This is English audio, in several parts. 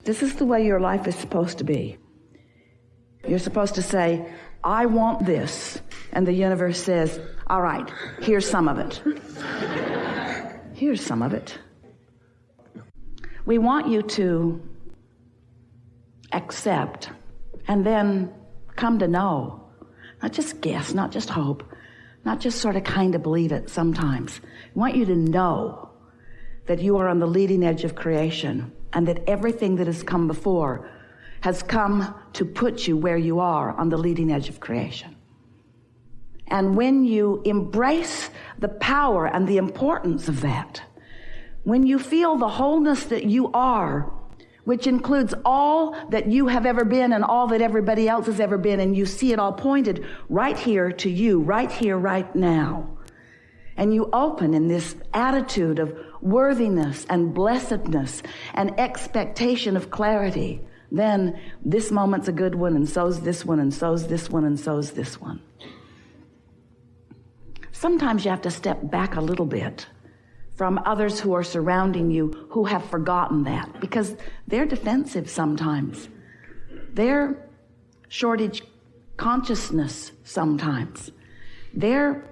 This is the way your life is supposed to be. You're supposed to say, I want this. And the universe says, all right, here's some of it. Here's some of it. We want you to accept and then come to know. Not just guess, not just hope, not just sort of kind of believe it sometimes. We want you to know that you are on the leading edge of creation and that everything that has come before has come to put you where you are on the leading edge of creation. And when you embrace the power and the importance of that, when you feel the wholeness that you are, which includes all that you have ever been and all that everybody else has ever been, and you see it all pointed right here to you, right here, right now, and you open in this attitude of worthiness and blessedness and expectation of clarity, then this moment's a good one, and so's this one, and so's this one, and so's this one. Sometimes you have to step back a little bit from others who are surrounding you who have forgotten that, because they're defensive sometimes. They're shortage consciousness sometimes. They're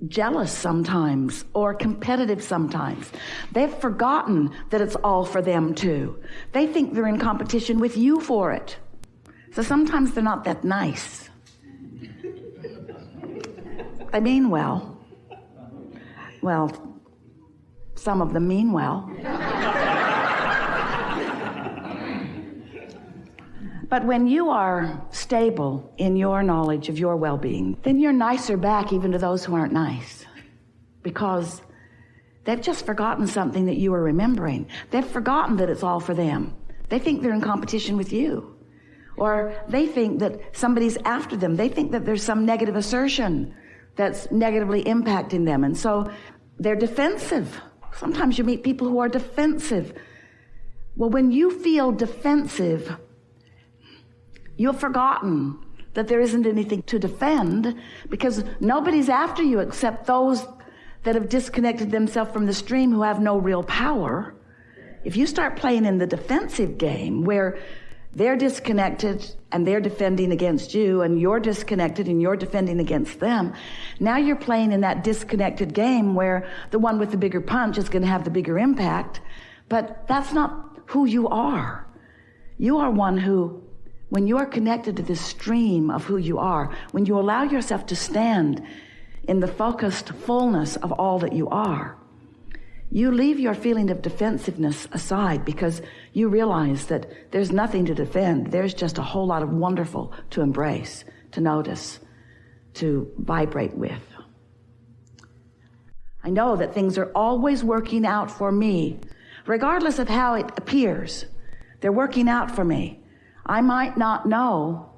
jealous sometimes or competitive sometimes. They've forgotten that it's all for them too. They think they're in competition with you for it. So sometimes they're not that nice. They mean well. Well, some of them mean well. But when you are stable in your knowledge of your well-being, then you're nicer back even to those who aren't nice, because they've just forgotten something that you are remembering. They've forgotten that it's all for them. They think they're in competition with you, or they think that somebody's after them. They think that there's some negative assertion that's negatively impacting them, and so they're defensive. Sometimes you meet people who are defensive. Well, when you feel defensive, you've forgotten that there isn't anything to defend, because nobody's after you except those that have disconnected themselves from the stream, who have no real power. If you start playing in the defensive game where they're disconnected and they're defending against you, and you're disconnected and you're defending against them, now you're playing in that disconnected game where the one with the bigger punch is going to have the bigger impact. But that's not who you are. You are one who, when you are connected to this stream of who you are, when you allow yourself to stand in the focused fullness of all that you are, you leave your feeling of defensiveness aside, because you realize that there's nothing to defend. There's just a whole lot of wonderful to embrace, to notice, to vibrate with. I know that things are always working out for me, regardless of how it appears. They're working out for me. I might not know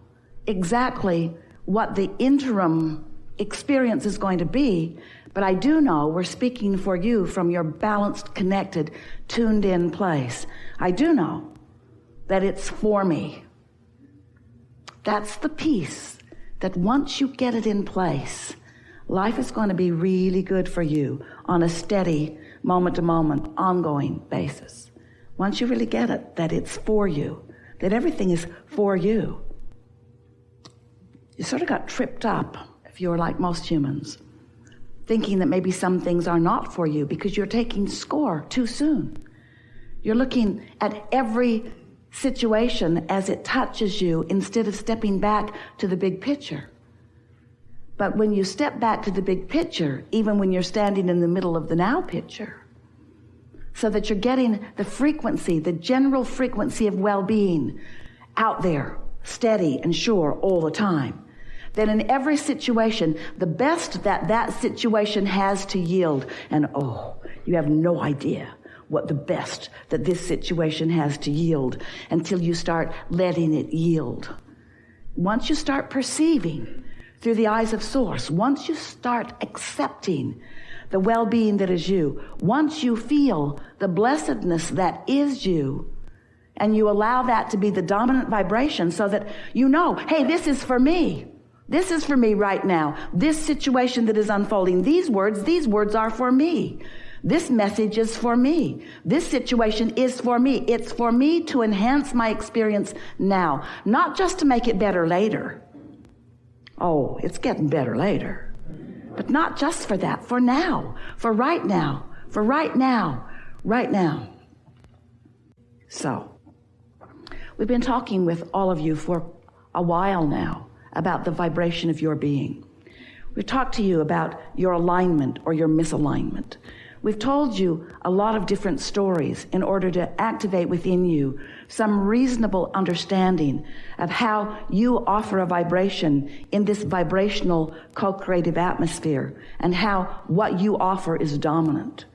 exactly what the interim experience is going to be, but I do know we're speaking for you from your balanced, connected, tuned in place. I do know that it's for me. That's the piece that once you get it in place, life is going to be really good for you on a steady, moment-to-moment, ongoing basis. Once you really get it, that it's for you, that everything is for you. You sort of got tripped up, if you're like most humans, thinking that maybe some things are not for you because you're taking score too soon. You're looking at every situation as it touches you instead of stepping back to the big picture. But when you step back to the big picture, even when you're standing in the middle of the now picture, so that you're getting the frequency, the general frequency of well-being out there, steady and sure all the time, then in every situation, the best that that situation has to yield, and oh, you have no idea what the best that this situation has to yield until you start letting it yield. Once you start perceiving through the eyes of Source, once you start accepting the well-being that is you, once you feel the blessedness that is you, and you allow that to be the dominant vibration so that you know, hey, this is for me. This is for me right now. This situation that is unfolding, these words are for me. This message is for me. This situation is for me. It's for me to enhance my experience now, not just to make it better later. Oh, it's getting better later. But not just for that, for now, for right now, for right now, right now. So, we've been talking with all of you for a while now about the vibration of your being. We've talked to you about your alignment or your misalignment. We've told you a lot of different stories in order to activate within you some reasonable understanding of how you offer a vibration in this vibrational co-creative atmosphere and how what you offer is dominant.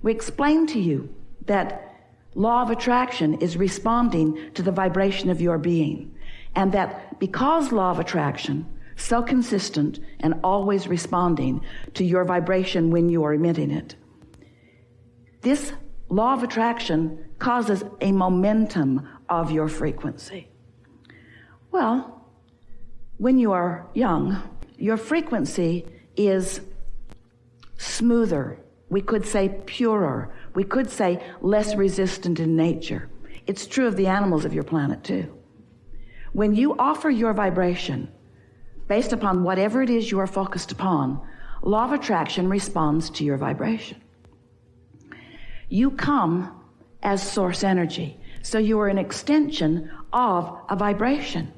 We explained to you that law of attraction is responding to the vibration of your being, and that because law of attraction, so consistent and always responding to your vibration when you are emitting it, this law of attraction causes a momentum of your frequency. Well, when you are young, your frequency is smoother. We could say purer. We could say less resistant in nature. It's true of the animals of your planet too. When you offer your vibration based upon whatever it is you are focused upon, law of attraction responds to your vibration. You come as source energy, so you are an extension of a vibration.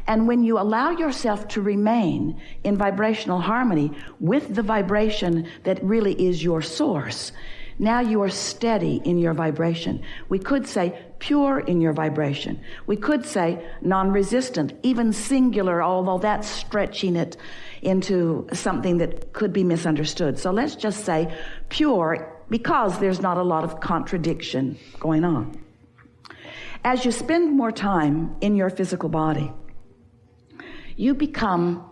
And when you allow yourself to remain in vibrational harmony with the vibration that really is your source, now you are steady in your vibration. We could say pure in your vibration. We could say non-resistant, even singular, although that's stretching it into something that could be misunderstood. So let's just say pure, because there's not a lot of contradiction going on. As you spend more time in your physical body, you become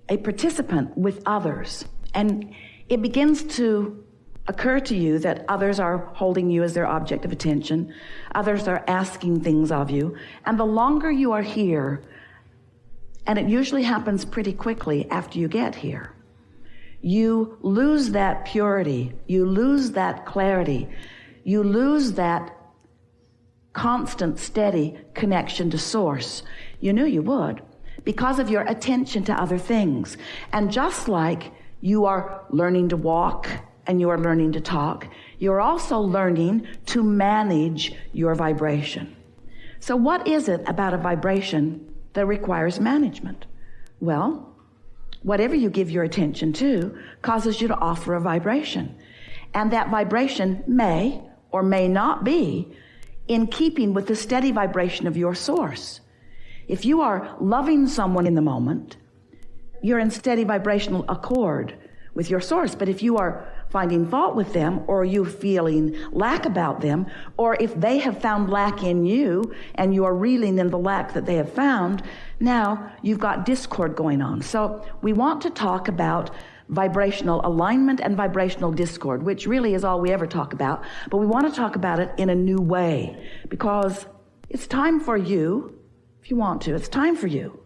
a participant with others, and it begins to occur to you that others are holding you as their object of attention. Others are asking things of you. And the longer you are here, and it usually happens pretty quickly after you get here, you lose that purity, you lose that clarity, you lose that constant, steady connection to source. You knew you would because of your attention to other things. And just like you are learning to walk and you are learning to talk, you're also learning to manage your vibration. So what is it about a vibration that requires management? Well, whatever you give your attention to causes you to offer a vibration. And that vibration may or may not be in keeping with the steady vibration of your source. If you are loving someone in the moment, you're in steady vibrational accord with your source. But if you are finding fault with them, or you feeling lack about them, or if they have found lack in you and you are reeling in the lack that they have found, now you've got discord going on. So we want to talk about vibrational alignment and vibrational discord, which really is all we ever talk about, but we want to talk about it in a new way, because it's time for you, if you want to, it's time for you.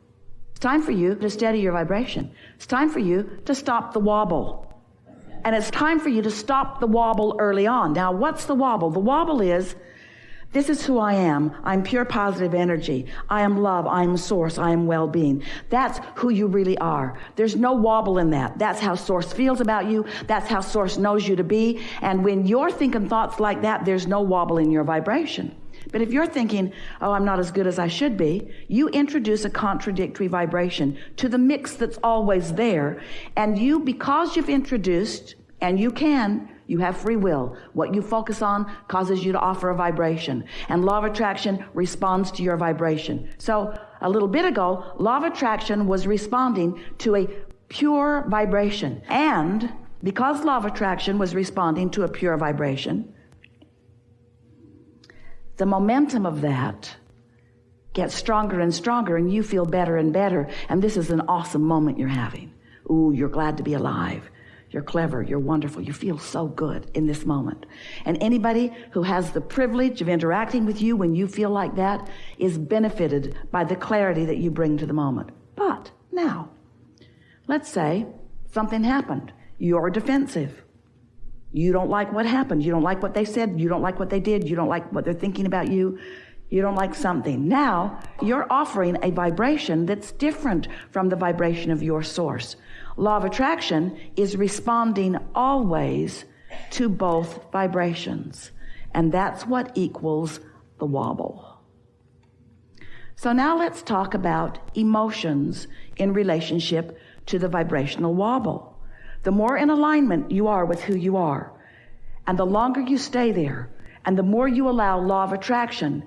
It's time for you to steady your vibration. It's time for you to stop the wobble. And it's time for you to stop the wobble early on. Now, what's the wobble? The wobble is, this is who I am. I'm pure positive energy. I am love. I am source. I am well-being. That's who you really are. There's no wobble in that. That's how source feels about you. That's how source knows you to be. And when you're thinking thoughts like that, there's no wobble in your vibration. But if you're thinking, oh, I'm not as good as I should be, you introduce a contradictory vibration to the mix that's always there. And you, because you've introduced, and you have free will. What you focus on causes you to offer a vibration. And law of attraction responds to your vibration. So a little bit ago, law of attraction was responding to a pure vibration. And because law of attraction was responding to a pure vibration, the momentum of that gets stronger and stronger, and you feel better and better. And this is an awesome moment you're having. Ooh, you're glad to be alive. You're clever. You're wonderful. You feel so good in this moment. And anybody who has the privilege of interacting with you when you feel like that is benefited by the clarity that you bring to the moment. But now, let's say something happened. You're defensive. You don't like what happened. You don't like what they said. You don't like what they did. You don't like what they're thinking about you. You don't like something. Now, you're offering a vibration that's different from the vibration of your source. Law of attraction is responding always to both vibrations. And that's what equals the wobble. So now let's talk about emotions in relationship to the vibrational wobble. The more in alignment you are with who you are, and the longer you stay there, and the more you allow law of attraction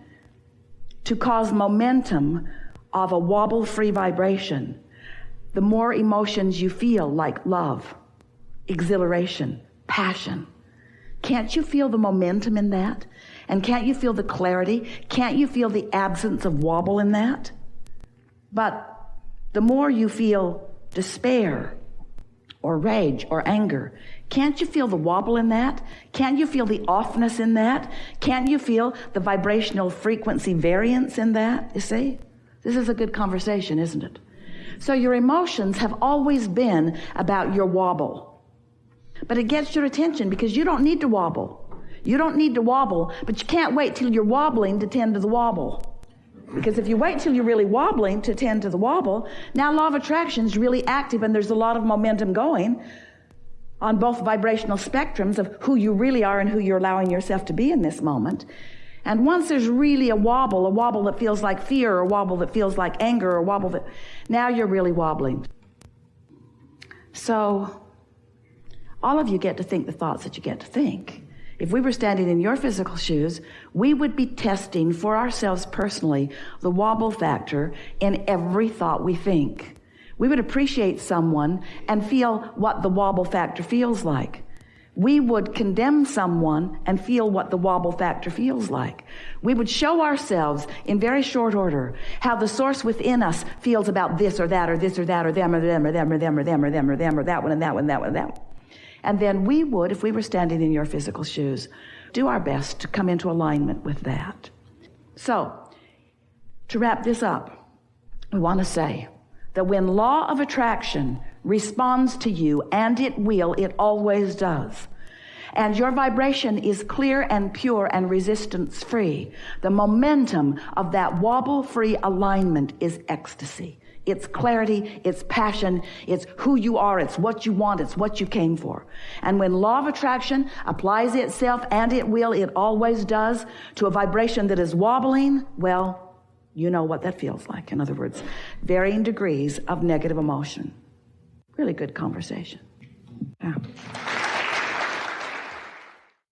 to cause momentum of a wobble-free vibration, the more emotions you feel, like love, exhilaration, passion. Can't you feel the momentum in that? And can't you feel the clarity? Can't you feel the absence of wobble in that? But the more you feel despair or rage or anger, can't you feel the wobble in that? Can't you feel the offness in that? Can't you feel the vibrational frequency variance in that? You see? This is a good conversation, isn't it? So your emotions have always been about your wobble. But it gets your attention because you don't need to wobble. You don't need to wobble, but you can't wait till you're wobbling to tend to the wobble. Because if you wait till you're really wobbling to tend to the wobble, now law of attraction is really active and there's a lot of momentum going on both vibrational spectrums of who you really are and who you're allowing yourself to be in this moment. And once there's really a wobble that feels like fear, or a wobble that feels like anger, or a wobble that, now you're really wobbling. So all of you get to think the thoughts that you get to think. If we were standing in your physical shoes, we would be testing for ourselves personally the wobble factor in every thought we think. We would appreciate someone and feel what the wobble factor feels like. We would condemn someone and feel what the wobble factor feels like. We would show ourselves in very short order how the source within us feels about this or that or this or that or them or them or them or them or them or them or them or that one and that one and that one and that one. And then we would, if we were standing in your physical shoes, do our best to come into alignment with that. So, to wrap this up, we want to say that when law of attraction responds to you, and it will, it always does, and your vibration is clear and pure and resistance-free, the momentum of that wobble-free alignment is ecstasy. It's clarity, it's passion, it's who you are, it's what you want, it's what you came for. And when law of attraction applies itself, and it will, it always does, to a vibration that is wobbling, well, you know what that feels like. In other words, varying degrees of negative emotion. Really good conversation. Yeah.